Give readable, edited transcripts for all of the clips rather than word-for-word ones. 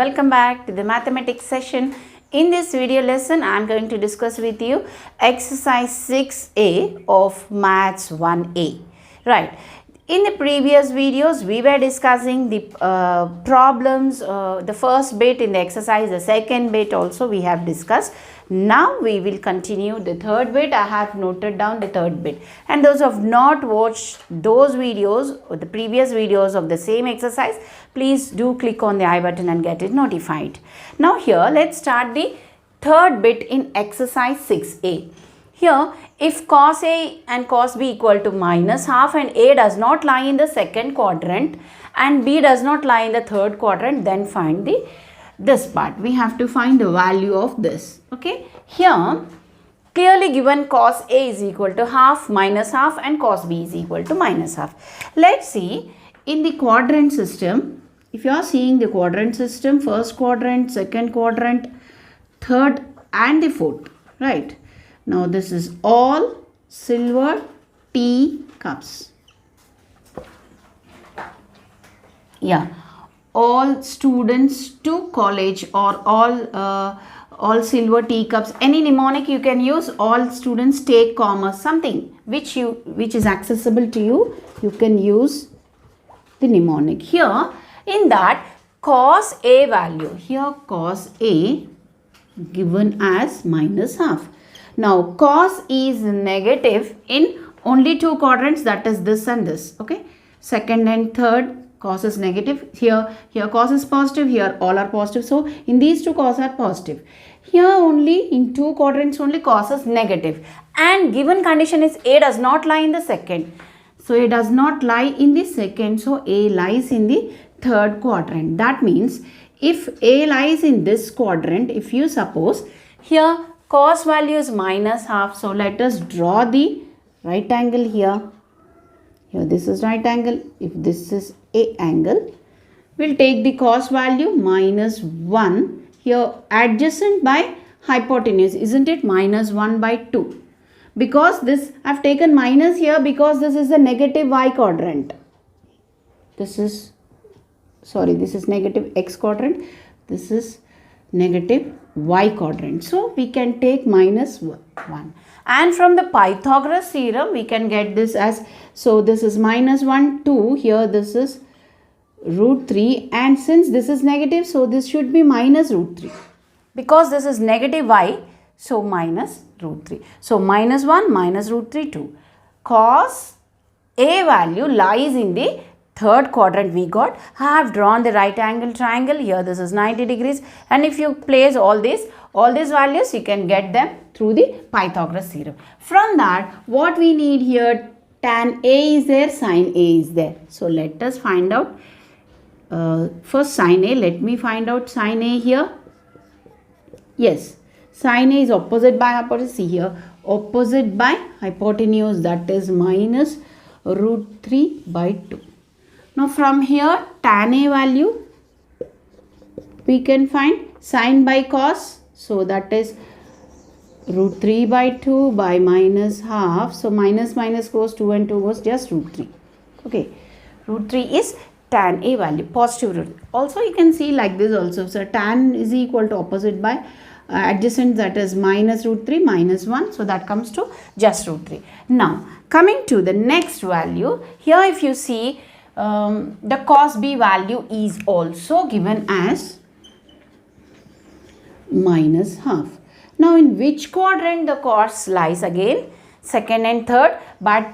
welcome back to the mathematics session. In this video lesson, I am going to discuss with you exercise 6A of Maths 1A. Right. In the previous videos, we were discussing the problems, the first bit in the exercise, the second bit also we have discussed. Now we will continue the third bit. I have noted down the third bit. And those who have not watched those videos or the previous videos of the same exercise, please do click on the I button and get it notified. Now here, let's start the third bit in exercise 6A. Here, if cos A and cos B equal to minus half and A does not lie in the second quadrant and B does not lie in the third quadrant, then find this part. We have to find the value of this. Okay. Here, clearly given cos A is equal to half minus half and cos B is equal to minus half. Let's see in the quadrant system. If you are seeing the quadrant system, first quadrant, second quadrant, third and the fourth. Right. Now this is all silver tea cups. Yeah, all students to college or all silver tea cups. Any mnemonic you can use. All students take commerce, something which is accessible to you. You can use the mnemonic. Here in that cos A value. Here cos A given as minus half. Now cos is negative in only two quadrants, that is this and this. Okay, second and third cos is negative. Here cos is positive, here all are positive. So in these two cos are positive. Here only in two quadrants only cos is negative. And given condition is A does not lie in the second. So A does not lie in the second. So A lies in the third quadrant. That means if A lies in this quadrant, if you suppose here cos value is minus half. So let us draw the right angle here. Here this is right angle. If this is A angle, we'll take the cos value minus 1. Here adjacent by hypotenuse, isn't it? Minus 1 by 2. Because this, I've taken minus here because this is a negative y quadrant. This is negative x quadrant. This is negative y quadrant. So we can take minus 1. And from the Pythagoras theorem, we can get this as, so this is minus 1, 2. Here this is root 3. And since this is negative, so this should be minus root 3. Because this is negative y, so minus root 3. So minus 1 minus root 3, 2. Cos A value lies in the third quadrant we got. I have drawn the right angle triangle. Here this is 90 degrees. And if you place all these values, you can get them through the Pythagoras theorem. From that, what we need here, tan A is there, sin A is there. So let us find out first sin A. Let me find out sin A here. Yes, sin A is opposite by hypotenuse. See here, opposite by hypotenuse, that is minus root 3 by 2. Now from here tan A value we can find sin by cos. So that is root 3 by 2 by minus half. So minus goes 2 and 2 goes just root 3. Okay. Root 3 is tan A value, positive root. Also you can see like this also. So tan is equal to opposite by adjacent, that is minus root 3 minus 1. So that comes to just root 3. Now coming to the next value. Here if you see the cos B value is also given as minus half. Now in which quadrant the cos lies again? Second and third, but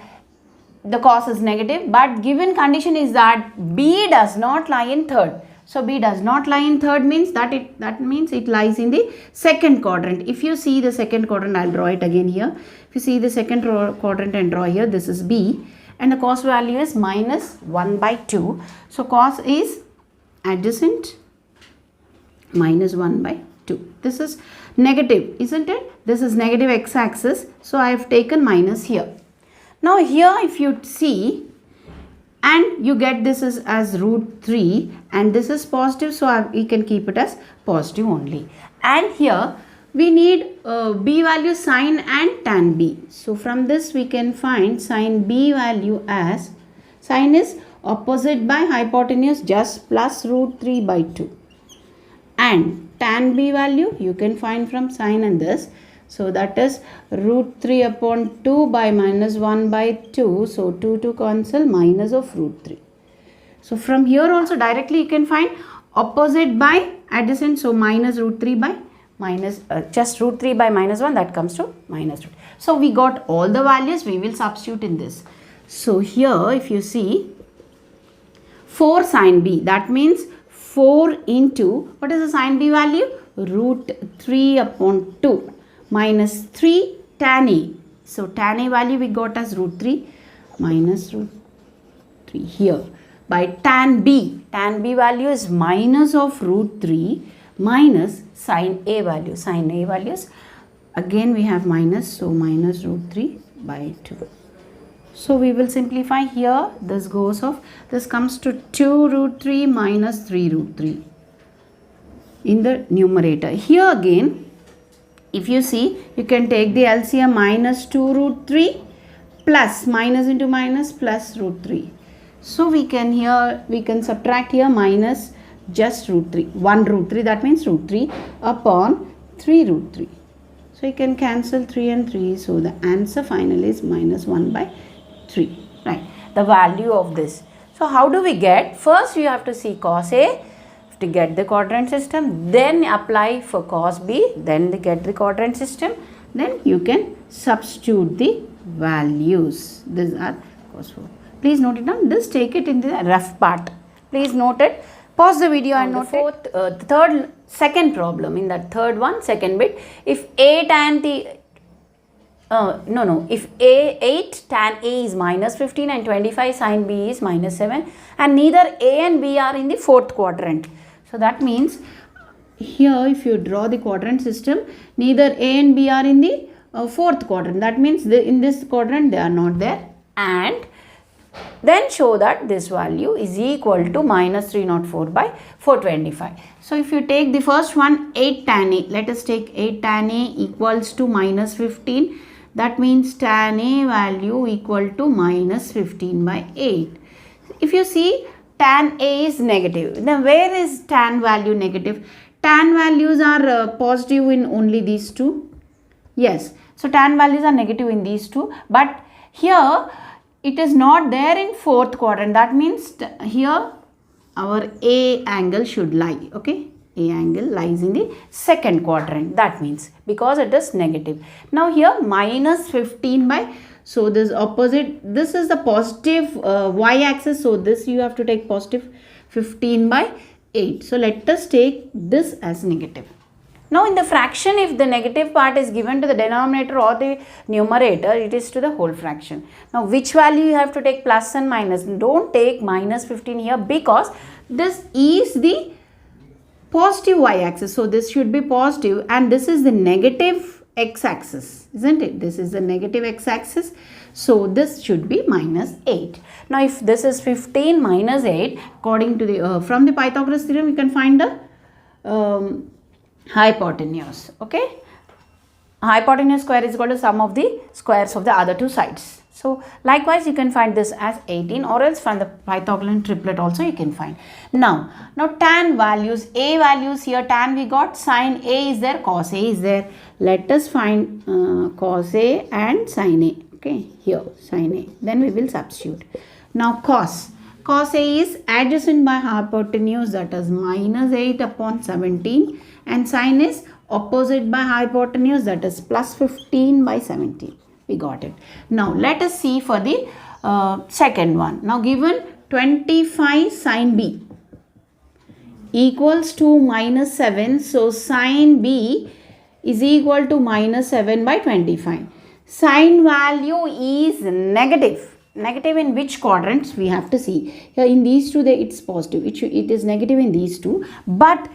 the cos is negative, but given condition is that B does not lie in third. So B does not lie in third means that means it lies in the second quadrant. If you see the second quadrant, I'll draw it again here. If you see the second quadrant and draw here, this is B. And the cos value is minus 1 by 2. So cos is adjacent minus 1 by 2. This is negative, isn't it? This is negative x-axis. So I have taken minus here. Now here if you see, and you get this as root 3 and this is positive. So we can keep it as positive only. And here we need B value sin and tan B. So from this we can find sin B value as, sin is opposite by hypotenuse just plus root 3 by 2. and tan b value you can find from sine and this. So that is root 3 upon 2 by minus 1 by 2. So 2 cancel, minus of root 3. So from here also directly you can find opposite by adjacent. So minus root 3 by minus, just root 3 by minus 1, that comes to minus root. So we got all the values, we will substitute in this. So here if you see 4 sine b, that means 4 into, what is the sine b value? Root 3 upon 2 minus 3 tan a. So tan a value we got as root 3 minus root 3 here. By tan b value is minus of root 3 minus sine a value. Sine a values again we have minus, so minus root 3 by 2. So we will simplify here. This goes off. This comes to 2 root 3 minus 3 root 3 in the numerator. Here again, if you see, you can take the LCM minus 2 root 3 plus minus into minus plus root 3. So we can subtract here minus just root 3. 1 root 3, that means root 3 upon 3 root 3. So you can cancel 3 and 3. So the answer finally is minus 1 by 3. Right. The value of this. So how do we get? First you have to see cos A to get the quadrant system. Then apply for cos B. Then get the quadrant system. Then you can substitute the values. These are cos 4. Please note it down. Just take it in the rough part. Please note it. Pause the video and note it. Second problem, in that third one, second bit. If A tan the if 8 tan A is minus 15 and 25 sine B is minus 7, and neither A and B are in the fourth quadrant. So that means here if you draw the quadrant system, neither A and B are in the fourth quadrant. That means in this quadrant they are not there, and then show that this value is equal to minus 304 by 425. So if you take the first one, 8 tan A, let us take 8 tan A equals to minus 15. That means tan A value equal to minus 15 by 8. If you see, tan A is negative. Then where is tan value negative? Tan values are positive in only these two. Yes. So tan values are negative in these two. But here it is not there in fourth quadrant. That means here our A angle should lie. Okay. A angle lies in the second quadrant. That means because it is negative. Now here minus 15 by, so this opposite, this is the positive y axis. So this you have to take positive 15 by 8. So let us take this as negative. Now in the fraction, if the negative part is given to the denominator or the numerator, it is to the whole fraction. Now which value you have to take, plus and minus? Don't take minus 15 here because this is the positive y-axis. So this should be positive and this is the negative x-axis, isn't it? This is the negative x-axis. So this should be minus 8. Now if this is 15 minus 8, according to the from the Pythagoras theorem, you can find the hypotenuse. Okay, hypotenuse square is equal to sum of the squares of the other two sides. So likewise you can find this as 18, or else from the Pythagorean triplet also you can find. Now tan values, A values here, tan we got, sine A is there, cos A is there. Let us find cos A and sine A. Okay, here sine A. Then we will substitute. Now cos A is adjacent by hypotenuse, that is minus 8 upon 17, and sine is opposite by hypotenuse, that is plus 15 by 17. We got it. Now let us see for the second one. Now given 25 sine B equals to minus 7. So sine B is equal to minus 7 by 25. Sine value is negative. Negative in which quadrants we have to see. Here in these two it's positive. It is negative in these two. But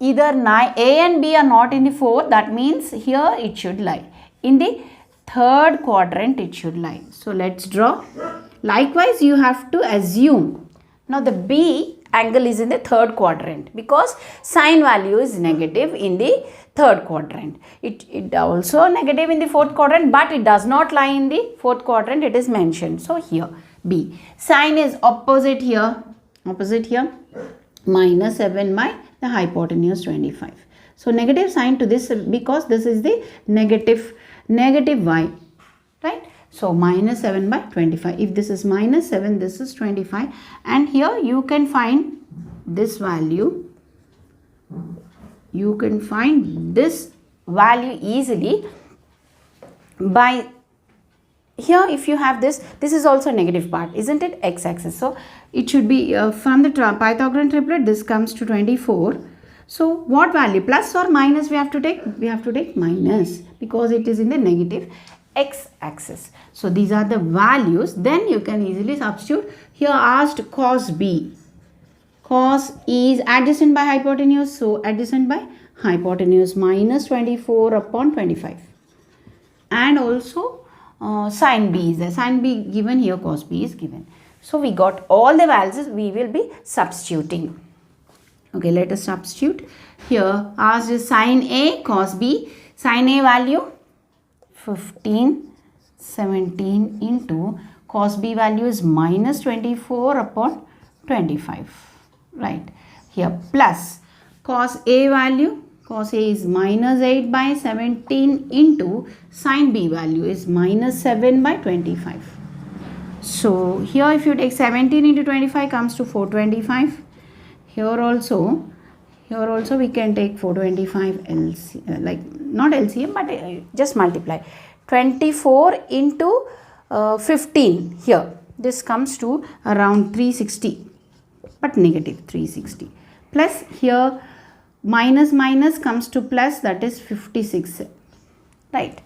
either A and B are not in the fourth. That means here it should lie. In the third quadrant it should lie. So let's draw. Likewise you have to assume. Now the B angle is in the third quadrant because sine value is negative in the third quadrant. It also negative in the fourth quadrant, but it does not lie in the fourth quadrant. It is mentioned. So here B. Sine is opposite here. minus 7 by the hypotenuse 25. So negative sign to this because this is the negative y, right? So minus 7 by 25. If this is minus 7, this is 25, and here you can find this value. You can find this value easily by here. If you have this is also a negative part, isn't it? X-axis. So it should be from the Pythagorean triplet, this comes to 24. So what value, plus or minus we have to take? We have to take minus because it is in the negative x-axis. So these are the values. Then you can easily substitute. Here asked cos B. Cos is adjacent by hypotenuse. So adjacent by hypotenuse minus 24 upon 25. And also sin B is there. Sin B given here, cos B is given. So we got all the values. We will be substituting. Okay, let us substitute. Here asked is sin A cos B. Sin A value 15, 17 into cos B value is minus 24 upon 25. Right. Here plus cos A value. Cos A is minus 8 by 17 into sin B value is minus 7 by 25. So here if you take 17 into 25 comes to 425. Here also we can take 425 LCM, like not LCM but just multiply. 24 into 15 here. This comes to around 360 but negative 360. Plus here minus comes to plus, that is 56. Right.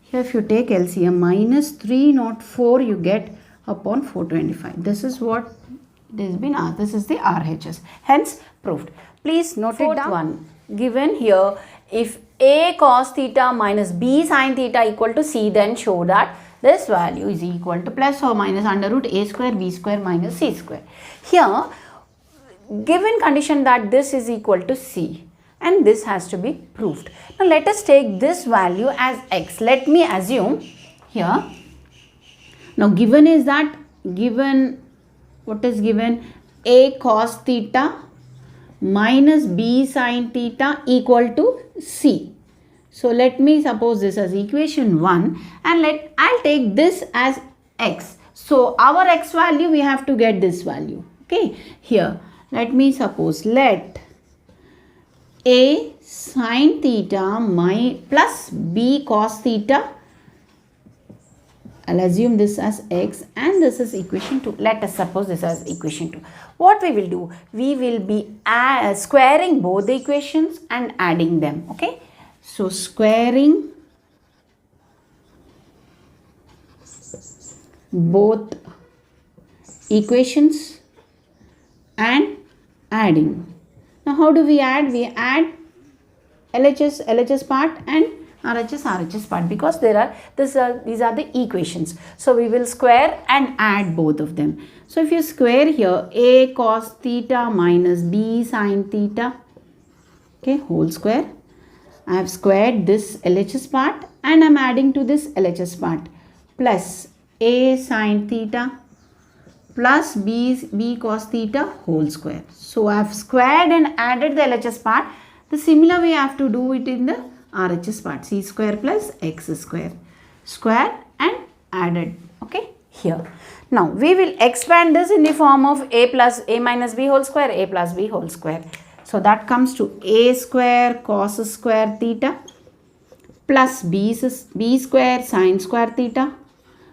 Here if you take LCM, minus 304 you get upon 425. This is what it has been asked. This is the RHS. Hence proved. Please note it down. One given here, if A cos theta minus B sin theta equal to C, then show that this value is equal to plus or minus under root A square B square minus C square. Here given condition that this is equal to C, and this has to be proved. Now let us take this value as x. Let me assume here. Now given is that, given what is given, A cos theta minus B sin theta equal to C. So let me suppose this as equation 1, and I'll take this as x. So our x value we have to get this value. Okay, here let me suppose, let A sin theta plus B cos theta, I'll assume this as x, and this is equation 2. Let us suppose this as equation 2. What we will do? We will be squaring both the equations and adding them. Okay. So squaring both equations and adding. Now how do we add? We add LHS part and RHS part, because these are the equations. So we will square and add both of them. So if you square here, A cos theta minus B sin theta, okay, whole square. I have squared this LHS part and I am adding to this LHS part, plus A sin theta plus B cos theta whole square. So I have squared and added the LHS part. The similar way I have to do it in the RHS part. C square plus x square. Squared and added. Okay, here. Now we will expand this in the form of A minus B whole square, A plus B whole square. So that comes to A square cos square theta plus B square sin square theta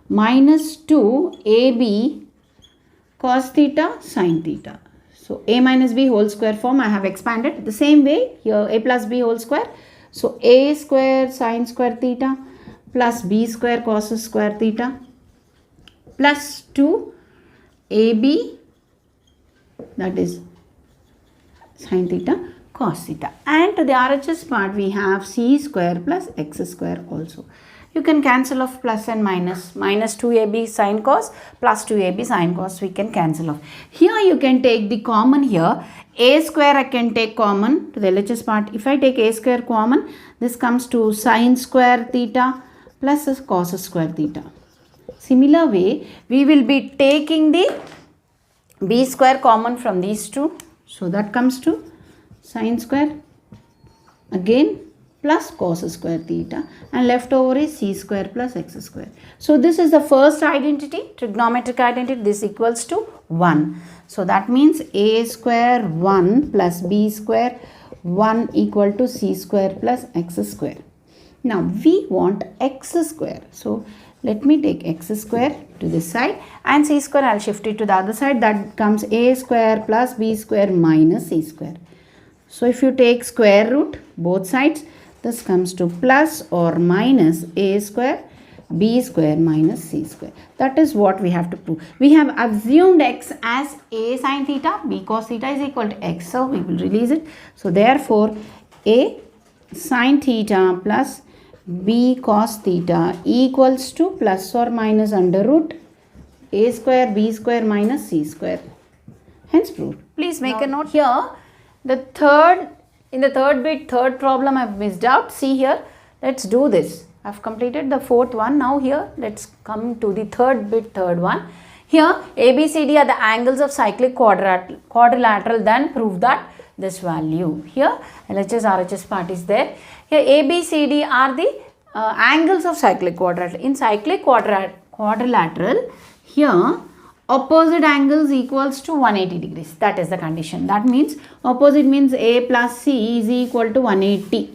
minus 2 AB cos theta sin theta. So A minus B whole square form I have expanded. The same way here, A plus B whole square. So A square sin square theta plus B square cos square theta plus 2 AB, that is sin theta cos theta, and to the RHS part we have C square plus x square also. You can cancel off plus and minus. Minus 2ab sin cos plus 2ab sin cos we can cancel off. Here you can take the common here. A square I can take common to the LHS part. If I take A square common, this comes to sin square theta plus cos square theta. Similar way, we will be taking the B square common from these two. So that comes to sine square again plus cos square theta, and left over is c square plus x square. So this is the first identity, trigonometric identity. This equals to 1. So that means a square 1 plus b square 1 equal to c square plus x square. Now we want x square. So let me take x square to this side, and c square I'll shift it to the other side. That comes a square plus b square minus c square. So if you take square root both sides, this comes to plus or minus a square b square minus c square. That is what we have to prove. We have assumed x as a sin theta, b cos theta is equal to x. So we will release it. So therefore a sin theta plus b cos theta equals to plus or minus under root a square b square minus c square. Hence proved. Please make a note here. In the third bit, third problem I've missed out. See here, let's do this. I've completed the fourth one. Now here, let's come to the third bit, third one. Here, ABCD are the angles of cyclic quadrilateral. Then prove that this value. Here, LHS, RHS part is there. Here, ABCD are the angles of cyclic quadrilateral. In cyclic quadrilateral, here, opposite angles equals to 180 degrees. That is the condition. That means opposite means A plus C is equal to 180.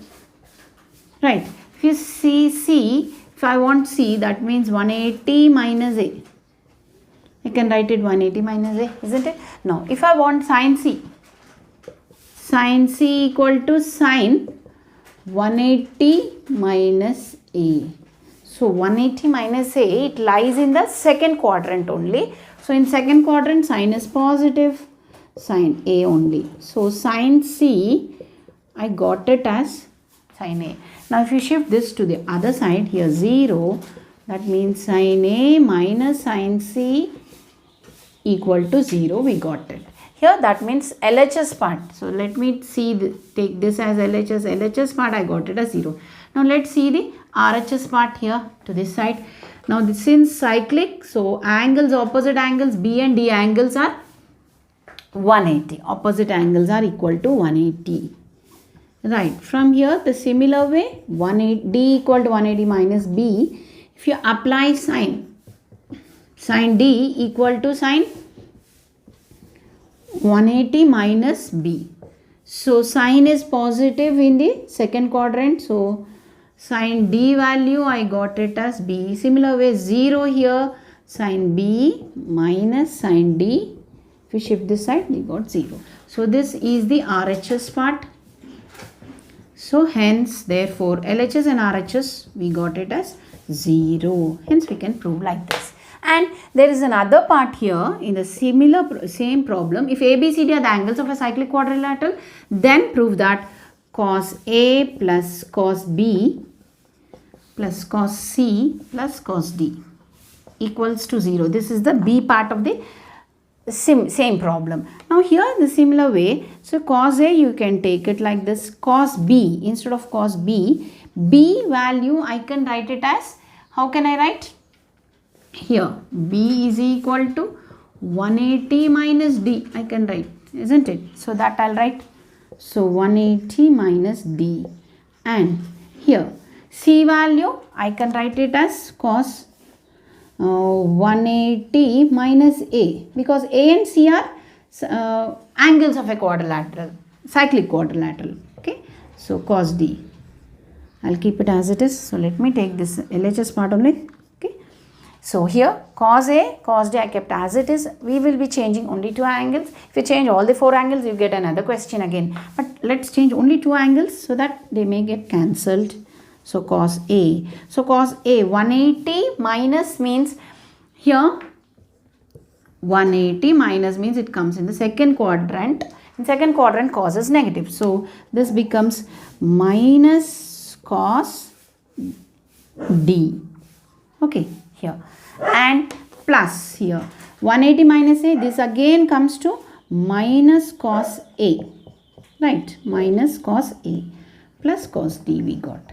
Right. If you see C, if I want C, that means 180 minus A. I can write it 180 minus A, isn't it? Now, if I want sin C equal to sin 180 minus A. So, 180 minus A, it lies in the second quadrant only. So, in second quadrant, sin is positive, sin A only. So, sin C, I got it as sin A. Now, if you shift this to the other side, here 0, that means sin A minus sin C equal to 0, we got it. Here, that means LHS part. So, let me take this as LHS. LHS part, I got it as 0. Now, let's see the RHS part here to this side. Now, this is cyclic, so angles, opposite angles, B and D angles are 180. Opposite angles are equal to 180. Right, from here the similar way, D equal to 180 minus B. If you apply sin D equal to sin 180 minus B. So, sin is positive in the second quadrant. So, sin D value I got it as B. Similar way 0 here, sin B minus sin D. If we shift this side, we got 0. So, this is the RHS part. So, hence therefore LHS and RHS we got it as 0. Hence we can prove like this. And there is another part here in the same problem. If ABCD are the angles of a cyclic quadrilateral, then prove that cos A plus cos B plus cos C plus cos D equals to 0. This is the B part of the same problem. Now here the similar way, so cos A you can take it like this, cos B instead of cos B, B value I can write it as, how can I write? Here B is equal to 180 minus D I can write, isn't it? So that I'll write. So 180 minus D, and here C value I can write it as cos 180 minus A, because A and C are angles of a quadrilateral, cyclic quadrilateral. Okay, so cos D, I'll keep it as it is. So let me take this LHS part only. Okay, so here cos A, cos D I kept as it is. We will be changing only 2 angles. If you change all the 4 angles, you get another question again. But let's change only 2 angles so that they may get cancelled. So cos A. So cos A 180 minus means here 180 minus means it comes in the second quadrant. In second quadrant cos is negative. So this becomes minus cos D. Okay, here. And plus here 180 minus A, this again comes to minus cos A. Right, minus cos A plus cos D we got.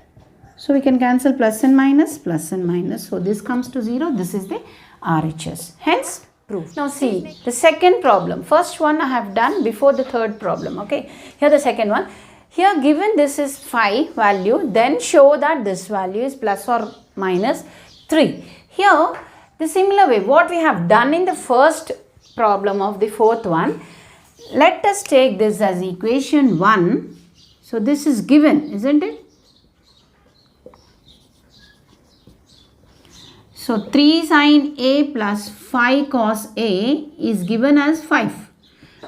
So we can cancel plus and minus, plus and minus. So this comes to 0. This is the RHS. Hence proof. Now see the second problem. First one I have done before the third problem. Okay, here the second one. Here given this is phi value, then show that this value is plus or minus 3. Here the similar way what we have done in the first problem of the fourth one, let us take this as equation 1. So this is given, isn't it? So 3 sin A plus phi cos A is given as 5.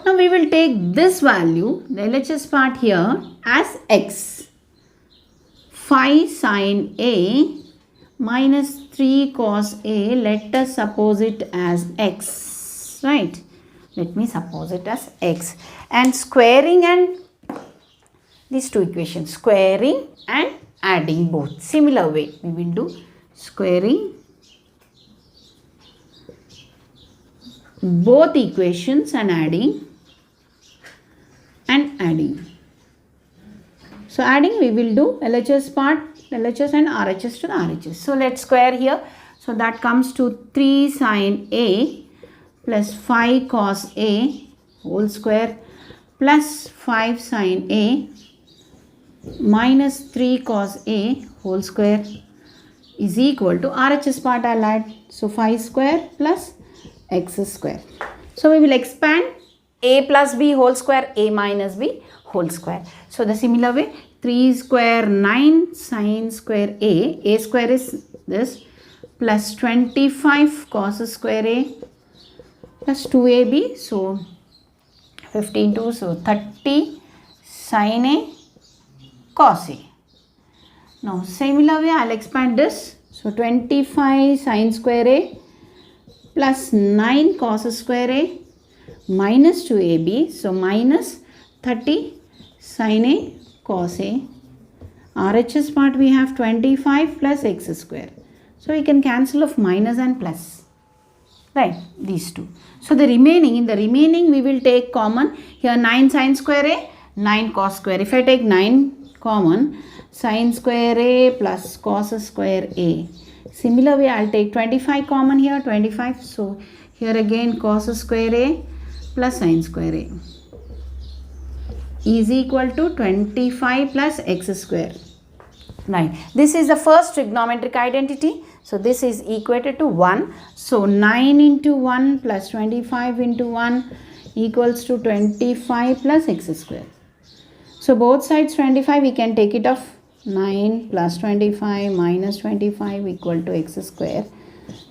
Now we will take this value, the LHS part here, as x. 5 sin A minus 3 cos A, let us suppose it as x, right? Let me suppose it as x. And squaring and these two equations, squaring and adding both. Similar way, we will do squaring both equations and adding. So adding we will do LHS part, LHS and RHS to the RHS. So let's square here. So that comes to 3 sin A plus 5 cos A whole square plus 5 sin A minus 3 cos A whole square is equal to RHS part I'll add. So 5 square plus x square. So we will expand a plus b whole square, a minus b whole square. So the similar way, 3 square 9 sin square a square is this, plus 25 cos square a plus 2ab, so 15 2, so 30 sin a cos a. Now similar way I'll expand this, so 25 sin square a plus 9 cos square a minus 2ab, so minus 30 sin a cos a. RHS part we have 25 plus x square. So we can cancel off minus and plus, right, these two. So the remaining, in the remaining we will take common here 9 sin square a, 9 cos square. If I take 9 common, sin square a plus cos square a. Similar way I'll take 25 common here, 25. So here again cos square a plus sin square a is equal to 25 plus x square. Right. This is the first trigonometric identity. So this is equated to 1. So 9 into 1 plus 25 into 1 equals to 25 plus x square. So both sides 25 we can take it off. 9 plus 25 minus 25 equal to x square.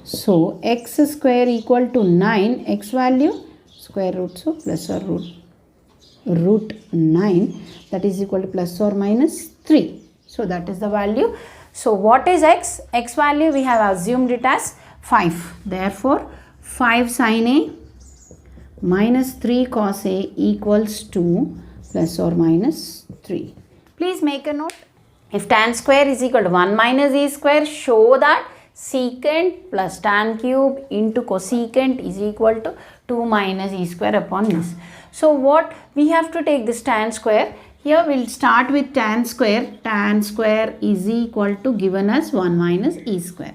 So x square equal to 9, x value square root, so plus or root 9, that is equal to plus or minus 3. So that is the value. So what is x? X value we have assumed it as 5. Therefore 5 sin a minus 3 cos a equals to plus or minus 3. Please make a note. If tan square is equal to 1 minus e square, show that secant plus tan cube into cosecant is equal to 2 minus e square upon this. So what we have to take this tan square. Here we will start with tan square. Tan square is equal to given as 1 minus e square.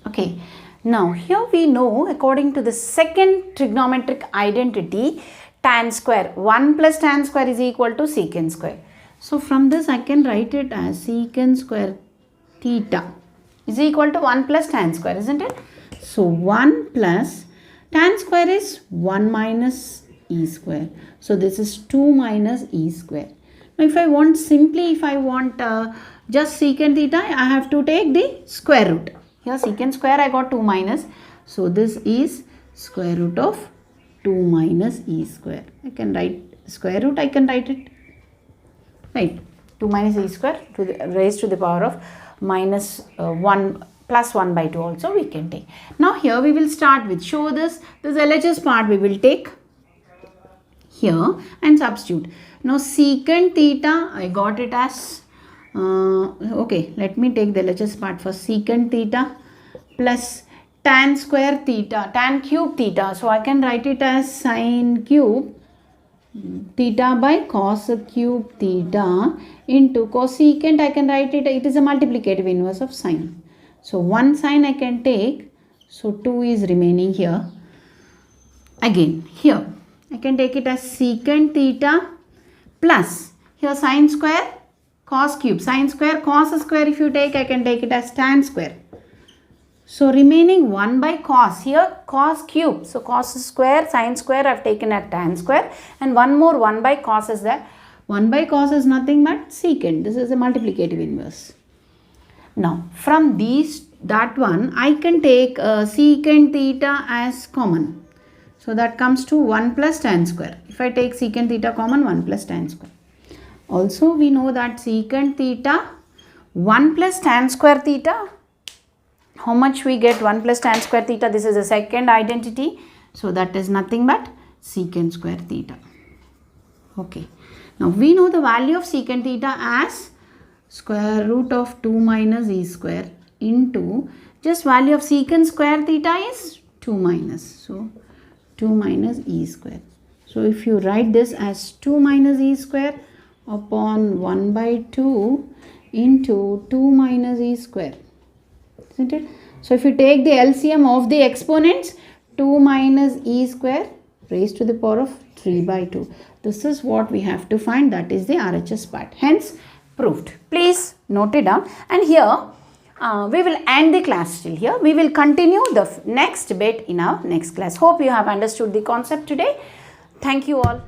Okay. Now here we know according to the second trigonometric identity, tan square 1 plus tan square is equal to secant square. So from this I can write it as secant square theta is equal to 1 plus tan square, isn't it? So 1 plus tan square is 1 minus e square. So this is 2 minus e square. Now if I want just secant theta, I have to take the square root. Here secant square I got 2 minus. So this is square root of 2 minus e square. I can write square root, I can write it. Right, 2 minus e square to the, raised to the power of minus 1 plus 1 by 2 also we can take. Now here we will start with, show this LHS part we will take here and substitute. Now secant theta I got it as, okay, let me take the LHS part for secant theta plus tan square theta, tan cube theta. So I can write it as sin cube theta by cos cube theta into cosecant. I can write it is a multiplicative inverse of sine. So one sine I can take, so 2 is remaining here. Again, here I can take it as secant theta plus, here sine square cos cube, sine square cos square, if you take, I can take it as tan square. So remaining 1 by cos, here cos cube, so cos square, sine square I have taken at tan square, and one more 1 by cos is there. 1 by cos is nothing but secant, this is a multiplicative inverse. Now from that one I can take secant theta as common. So that comes to 1 plus tan square. If I take secant theta common, 1 plus tan square. Also we know that secant theta 1 plus tan square theta, how much we get 1 plus tan square theta, this is a second identity. So that is nothing but secant square theta. Okay. Now we know the value of secant theta as square root of 2 minus e square into just value of secant square theta is 2 minus. So 2 minus e square. So if you write this as 2 minus e square upon 1 by 2 into 2 minus e square, isn't it? So if you take the LCM of the exponents, 2 minus e square raised to the power of 3 by 2. This is what we have to find, that is the RHS part. Hence proved. Please note it down. And here we will end the class till here. We will continue the next bit in our next class. Hope you have understood the concept today. Thank you all.